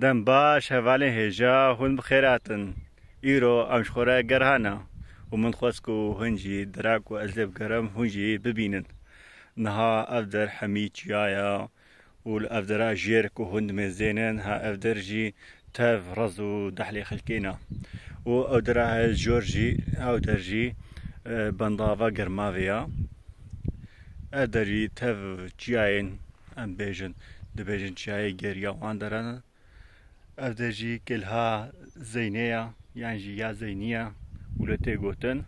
دەم باش هەڤالێ هێژا هون بخێراتن ئیرۆ ئەمشخۆرە گەرهانە و من خۆسک و هەنجی دراک و ئەزێ بگەرم هونجی ببینن نها ئەفدەر هەمی چیایە و ئەفدەرا ژێرک و هوند مێزێنن ها ئەفدەرژی تەڤ ڕەز و دەحلێ خەلکێنە و ئەودەرا هە جۆرژی ئەودەرژی بەنداڤە گەرماڤەیە ئەدەری تەڤ چیایên ئەم بێژن دەبێژن چیایە گێریە وان دەرەنە ئەودەرژی کلها زەینەیە یانژی یا زەینیە و لە تێگوتن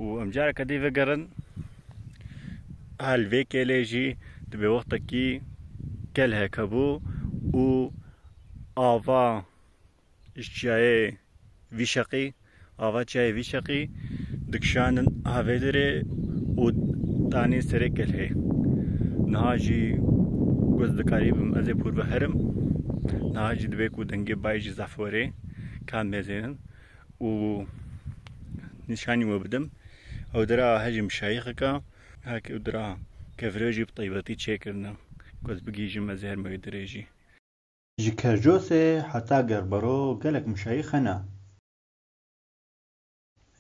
و ئەمجارە کە دەیڤەگەڕن هەلڤێ کێلێژی دەبێ وەختێکی کەل هەکەبوو و ئاڤا چیایە ویشەقی ئاڤا چیایە ویشەقی دکشانن هەڤێ دەرێ و دانێ سەرێ کەلهێ نهاژی گوز دەکاری بم ئەزێ پور بە هەرم نهاژی دەبێ و دەنگێ بایژی زەفۆرێ کام مێزێنن و نیشانی وە بدەم ئەودەرا هەژی مشایخەکە هاکە ئەودەرا کەڤرێژی بطەیبەتی چێکردنە گوز بگیژم ئەزێ هەرمەوێ درێژی ji Kerjosê heta Gerbero gelek mişayîx hene.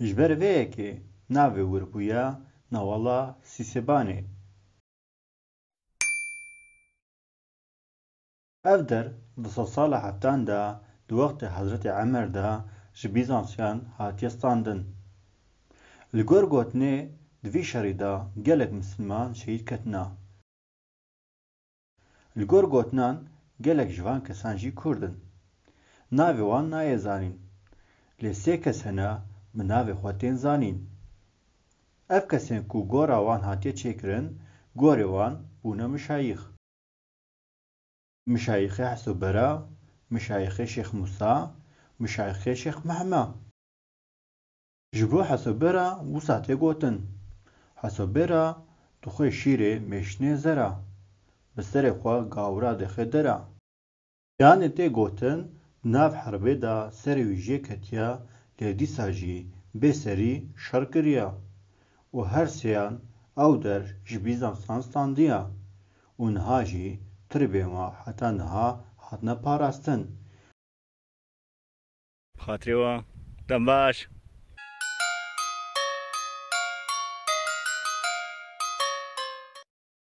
Ji ber vê yekê navê wirbûye Nawala Sîsebanê. Ev der di sala heftan de di wextê Hezretê Emer de ji Bîzansiyan hatiye standin. Li gor gotinê di vî şerî de gelek misilman şehîd ketine. Li gor gotinan gelek ji van kesan jî Kurd in. Navê wan nayê zanîn. Lê sê kes hene bi navê xwe tên zanîn. Ev kesên ku gora wan hatiye çêkirin, gorê wan bûne mişayîx. Mişayîxê Hesobera, Mişayîxê Şêx Musa, Mişayîxê Şêx Mehme. Ji bo Hesobera wisa tê gotin. Hesobera dixwe şîrê mêşinê zera. Bi serê xwe gawra dixe dera. Yanê tê gotin nav herbê de serê wî jê ketiye lê dîsa jî bê serî şer kiriye û her sêyan ew der ji Bîzansan standiye û niha jî tirbên we heta niha hatine parastin. خاطرێەوە دەم باش